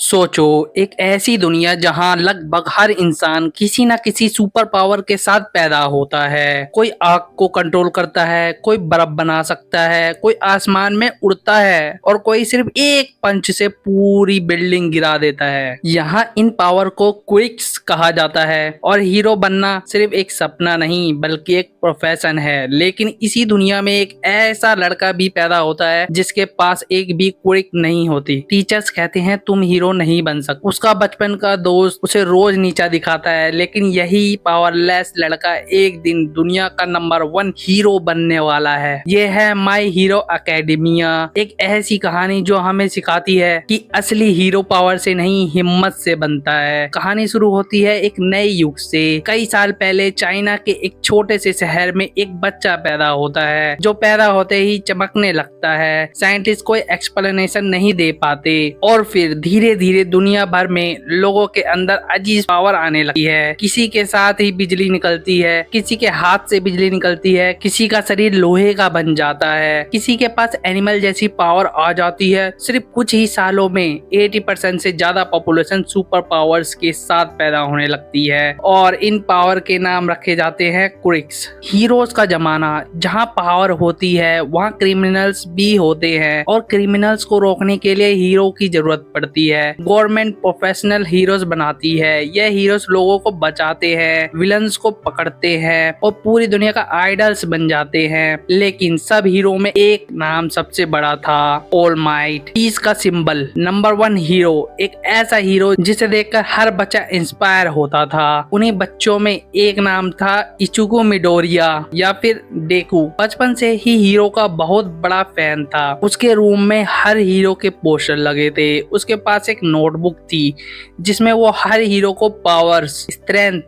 सोचो, एक ऐसी दुनिया जहां लगभग हर इंसान किसी न किसी सुपर पावर के साथ पैदा होता है। कोई आग को कंट्रोल करता है, कोई बर्फ बना सकता है, कोई आसमान में उड़ता है और कोई सिर्फ एक पंच से पूरी बिल्डिंग गिरा देता है। यहाँ इन पावर को क्विक्स कहा जाता है और हीरो बनना सिर्फ एक सपना नहीं बल्कि एक प्रोफेशन है। लेकिन इसी दुनिया में एक ऐसा लड़का भी पैदा होता है जिसके पास एक भी क्विक नहीं होती। टीचर्स कहते हैं तुम हीरो नहीं बन सकते। उसका बचपन का दोस्त उसे रोज नीचा दिखाता है, लेकिन यही पावरलेस लड़का एक दिन दुनिया का नंबर 1 हीरो बनने वाला है। ये है माय हीरो एकेडमिया, एक ऐसी कहानी जो हमें सिखाती है कि असली हीरो पावर से नहीं हिम्मत से बनता है। कहानी शुरू होती है एक नए युग से। कई साल पहले चाइना के एक छोटे से शहर में एक बच्चा पैदा होता है जो पैदा होते ही चमकने लगता है। साइंटिस्ट कोई एक्सप्लेनेशन नहीं दे पाते और फिर धीरे धीरे दुनिया भर में लोगों के अंदर अजीब पावर आने लगती है। किसी के साथ ही बिजली निकलती है, किसी के हाथ से बिजली निकलती है, किसी का शरीर लोहे का बन जाता है, किसी के पास एनिमल जैसी पावर आ जाती है। सिर्फ कुछ ही सालों में 80% से ज्यादा पॉपुलेशन सुपर पावर्स के साथ पैदा होने लगती है और इन पावर के नाम रखे जाते हैं क्विक्स। हीरोज का जमाना, जहाँ पावर होती है वहाँ क्रिमिनल्स भी होते हैं और क्रिमिनल्स को रोकने के लिए हीरो की जरूरत पड़ती है। गवर्नमेंट प्रोफेशनल हीरोज बनाती है। यह हीरोज लोगों को बचाते हैं, विलन्स को पकड़ते हैं और पूरी दुनिया का आइडल्स बन जाते हैं। लेकिन सब हीरो में एक नाम सबसे बड़ा था, ऑल माइट, पीस का सिंबल, नंबर 1 हीरो। एक ऐसा हीरो जिसे देखकर हर बच्चा इंस्पायर होता था। उन्हीं बच्चों में एक नाम था इचुको मिडोरिया या फिर डेकू। बचपन से ही हीरो का बहुत बड़ा फैन था। उसके रूम में हर हीरो के पोस्टर लगे थे। उसके पास एक नोटबुक थी जिसमें वो हर हीरो को पावर्स, स्ट्रेंथ,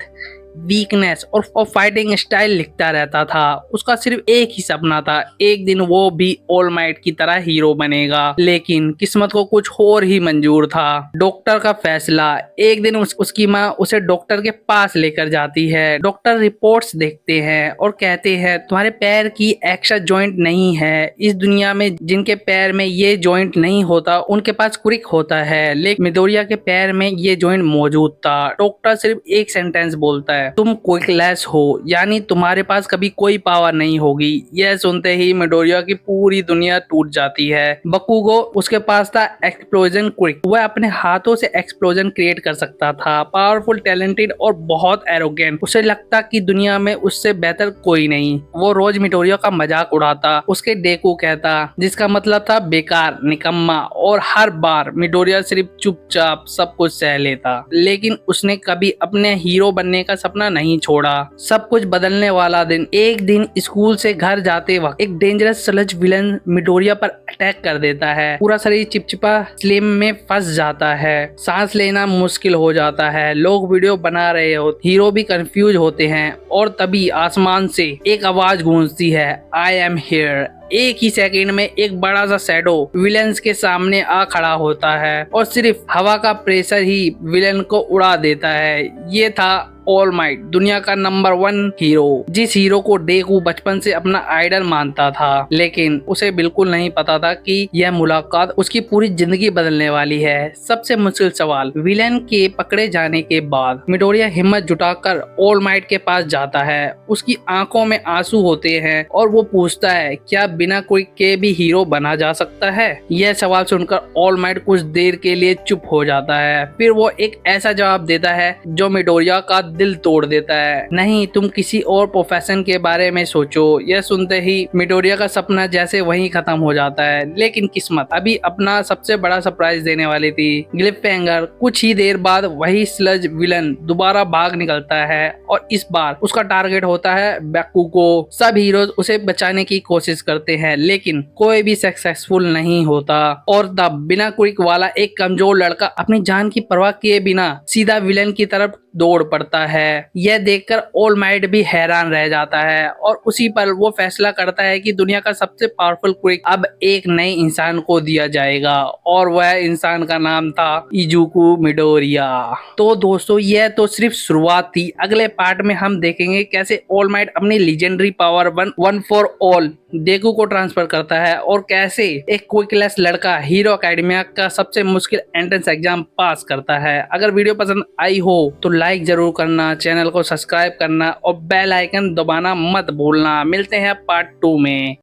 वीकनेस और फाइटिंग स्टाइल लिखता रहता था। उसका सिर्फ एक ही सपना था, एक दिन वो भी ऑल माइट की तरह हीरो बनेगा। लेकिन किस्मत को कुछ और ही मंजूर था। डॉक्टर का फैसला। एक दिन उसकी माँ उसे डॉक्टर के पास लेकर जाती है। डॉक्टर रिपोर्ट्स देखते हैं और कहते हैं तुम्हारे पैर की एक्स्ट्रा जॉइंट नहीं है। इस दुनिया में जिनके पैर में ये जॉइंट नहीं होता उनके पास क्विक होता है, लेकिन मिडोरिया के पैर में ये जॉइंट मौजूद था। डॉक्टर सिर्फ एक सेंटेंस बोलता है, तुम क्विकलेस हो, यानी तुम्हारे पास कभी कोई पावर नहीं होगी। यह सुनते ही मिडोरिया की पूरी दुनिया टूट जाती है। बकुगो, उसके पास था एक्सप्लोजन क्विक। वह अपने हाथों से एक्सप्लोजन क्रिएट कर सकता था। पावरफुल, टैलेंटेड और बहुत एरोगेंट। उसे लगता कि दुनिया में उससे बेहतर कोई नहीं। वो रोज मिडोरिया का मजाक उड़ाता, उसके डेकू कहता, जिसका मतलब था बेकार, निकम्मा, और हर बार मिडोरिया सिर्फ चुपचाप सब कुछ सह लेता। लेकिन उसने कभी अपने हीरो बनने का सपना नहीं छोड़ा। सब कुछ बदलने वाला दिन। एक दिन स्कूल से घर जाते वक्त एक डेंजरस स्लज विलन मिडोरिया पर अटैक कर देता है। पूरा शरीर चिपचिपा स्लिम में फंस जाता है, सांस लेना मुश्किल हो जाता है। लोग वीडियो बना रहे हो, हीरो भी कंफ्यूज होते हैं और तभी आसमान से एक आवाज गूंजती है, आई एम हियर। एक ही सेकंड में एक बड़ा सा शैडो विलेंस के सामने आ खड़ा होता है और सिर्फ हवा का प्रेशर ही विलेन को उड़ा देता है। ये था ऑल माइट, दुनिया का नंबर 1 हीरो, जिस हीरो को डेकू बचपन से अपना आइडल मानता था। लेकिन उसे बिल्कुल नहीं पता था कि यह मुलाकात उसकी पूरी जिंदगी बदलने वाली है। सबसे मुश्किल सवाल, विलेन के पकड़े जाने के बाद मिडोरिया हिम्मत जुटाकर ऑल माइट के पास जाता है। उसकी आंखों में आंसू होते हैं और वो पूछता है, क्या बिना कोई के भी हीरो बना जा सकता है? यह सवाल सुनकर ऑल माइट कुछ देर के लिए चुप हो जाता है। फिर वो एक ऐसा जवाब देता है जो मिडोरिया का दिल तोड़ देता है, नहीं, तुम किसी और प्रोफेशन के बारे में सोचो। यह सुनते ही मिडोरिया का सपना जैसे वहीं खत्म हो जाता है। लेकिन किस्मत अभी अपना सबसे बड़ा सरप्राइज देने वाली थी। क्लिफहैंगर। कुछ ही देर बाद वही स्लज विलन दोबारा भाग निकलता है और इस बार उसका टारगेट होता है बकुगो। सब हीरोज उसे बचाने की कोशिश करते हैं लेकिन कोई भी सक्सेसफुल नहीं होता और तब बिना क्विक वाला एक कमजोर लड़का अपनी जान की परवाह किए बिना सीधा विलन की तरफ दौड़ पड़ता है। यह देखकर ऑल माइट भी हैरान रह जाता है और उसी पर वो फैसला करता है कि दुनिया का सबसे पावरफुल क्विक अब एक नए इंसान को दिया जाएगा और वह इंसान का नाम था इजुकु मिडोरिया। तो दोस्तों यह तो सिर्फ शुरुआत थी। अगले पार्ट में हम देखेंगे कैसे ऑल माइट अपनी legendary power one for all डेकू को ट्रांसफर करता है और कैसे एक क्विकलेस लड़का हीरो एकेडमिया का सबसे मुश्किल एंट्रेंस एग्जाम पास करता है। अगर वीडियो पसंद आई हो तो लाइक जरूर करना, चैनल को सब्सक्राइब करना और बेल आइकन दबाना मत भूलना। मिलते हैं पार्ट 2 में।